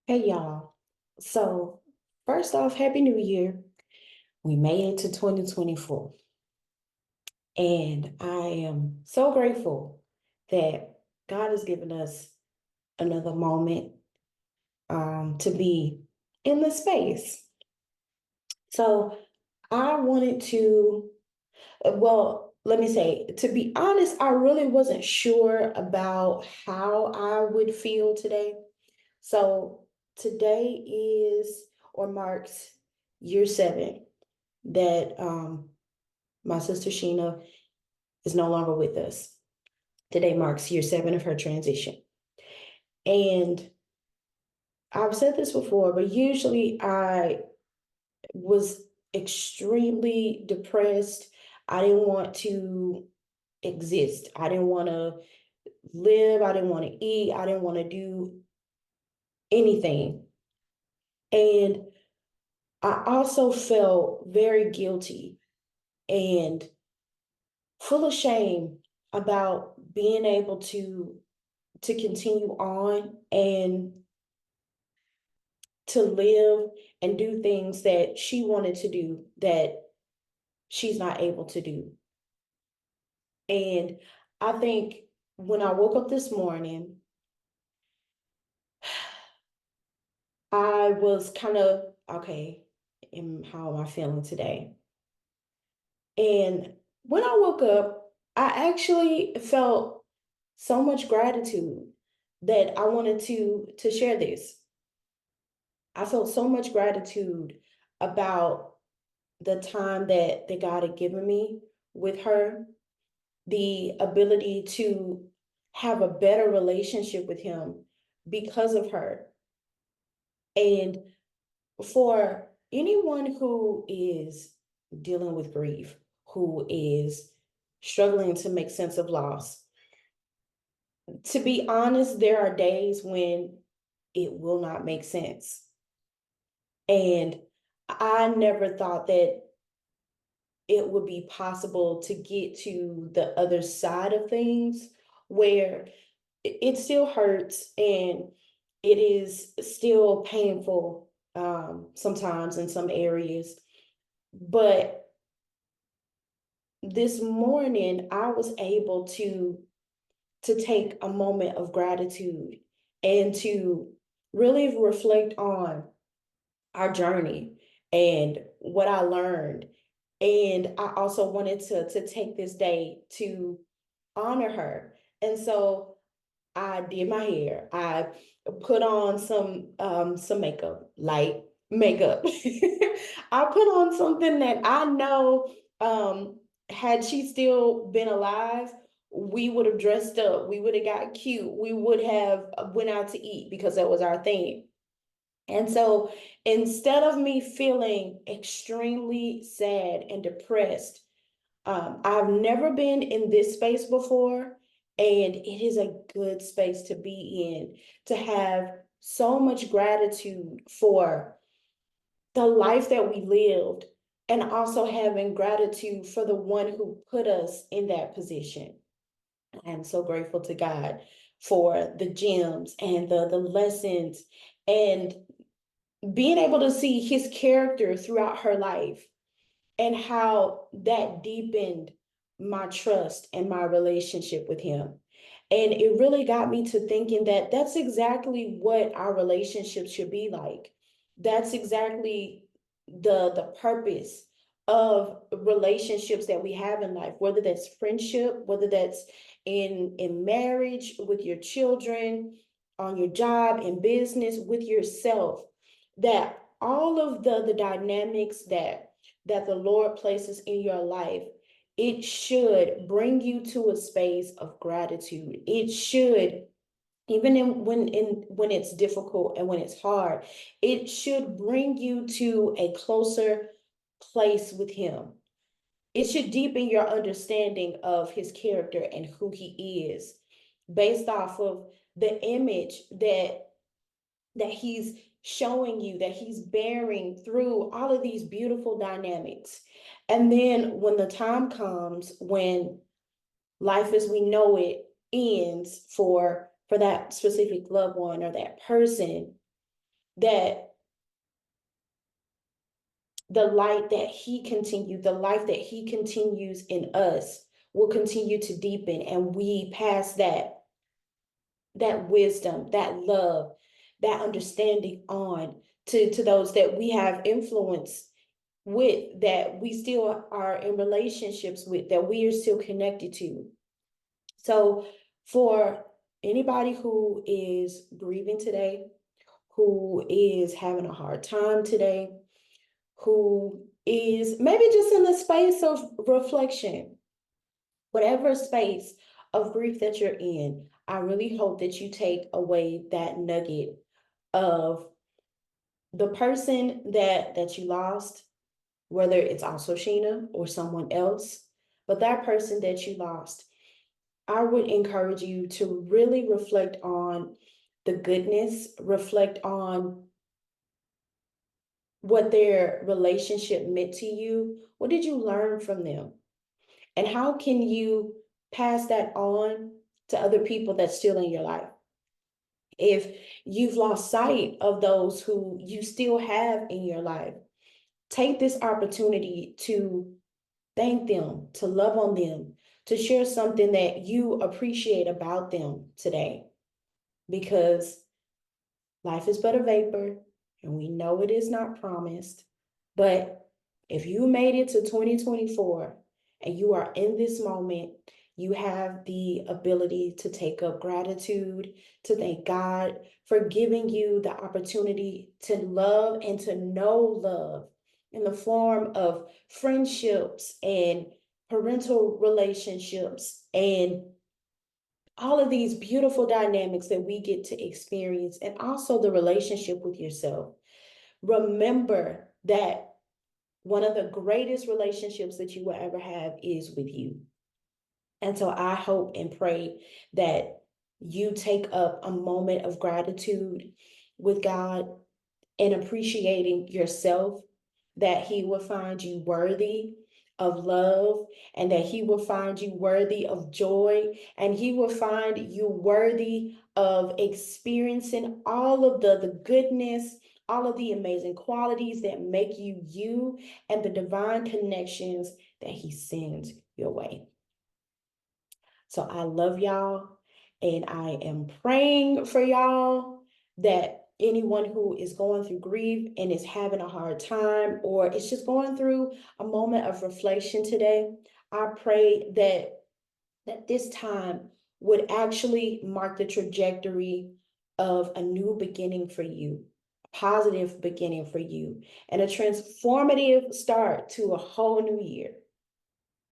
Hey y'all. So, first off, Happy New Year. We made it to 2024. And I am so grateful that God has given us another moment to be in the space. So, I wanted to, well, let me say, to be honest, I really wasn't sure about how I would feel today. So, today is or marks year 7 that my sister Sheena is no longer with us. Today marks year 7 of her transition. And I've said this before, but usually I was extremely depressed. I didn't want to exist. I didn't want to live. I didn't want to eat. I didn't want to do anything. And I also felt very guilty and full of shame about being able to continue on and to live and do things that she wanted to do that she's not able to do. And I think when I woke up this morning, I was kind of okay, and how am I feeling today? And when I woke up, I actually felt so much gratitude that I wanted to share this. I felt so much gratitude about the time that God had given me with her, the ability to have a better relationship with him because of her. And for anyone who is dealing with grief, who is struggling to make sense of loss, to be honest, there are days when it will not make sense. And I never thought that it would be possible to get to the other side of things where it still hurts and it is still painful sometimes in some areas. But this morning, I was able to take a moment of gratitude and to really reflect on our journey and what I learned. And I also wanted to take this day to honor her. And so I did my hair. I put on some makeup, light makeup. I put on something that I know had she still been alive, we would have dressed up. We would have got cute. We would have went out to eat because that was our thing. And so instead of me feeling extremely sad and depressed, I've never been in this space before, and it is a good space to be in, to have so much gratitude for the life that we lived, and also having gratitude for the one who put us in that position. I am so grateful to God for the gems and the lessons and being able to see his character throughout her life and how that deepened my trust and my relationship with him. And it really got me to thinking that that's exactly what our relationship should be like. That's exactly the purpose of relationships that we have in life, whether that's friendship, whether that's in marriage, with your children, on your job, in business, with yourself, that all of the dynamics that the Lord places in your life, it should bring you to a space of gratitude. It should, even when it's difficult and when it's hard, it should bring you to a closer place with him. It should deepen your understanding of his character and who he is based off of the image that he's showing you, that he's bearing through all of these beautiful dynamics. And then when the time comes when life as we know it ends for that specific loved one or that person, that the light that the life that he continues in us will continue to deepen, and we pass that wisdom, that love, that understanding on to those that we have influence with, that we still are in relationships with, that we are still connected to. So for anybody who is grieving today, who is having a hard time today, who is maybe just in a space of reflection, whatever space of grief that you're in, I really hope that you take away that nugget of the person that you lost, whether it's also Sheena or someone else, but that person that you lost, I would encourage you to really reflect on the goodness, reflect on what their relationship meant to you. What did you learn from them? And how can you pass that on to other people that's still in your life? If you've lost sight of those who you still have in your life, take this opportunity to thank them, to love on them, to share something that you appreciate about them today. Because life is but a vapor, and we know it is not promised. But if you made it to 2024 and you are in this moment, you have the ability to take up gratitude, to thank God for giving you the opportunity to love and to know love in the form of friendships and parental relationships and all of these beautiful dynamics that we get to experience, and also the relationship with yourself. Remember that one of the greatest relationships that you will ever have is with you. And so I hope and pray that you take up a moment of gratitude with God and appreciating yourself, that he will find you worthy of love, and that he will find you worthy of joy, and he will find you worthy of experiencing all of the goodness, all of the amazing qualities that make you you, and the divine connections that he sends your way. So I love y'all, and I am praying for y'all, that anyone who is going through grief and is having a hard time, or is just going through a moment of reflection today, I pray that this time would actually mark the trajectory of a new beginning for you, a positive beginning for you, and a transformative start to a whole new year.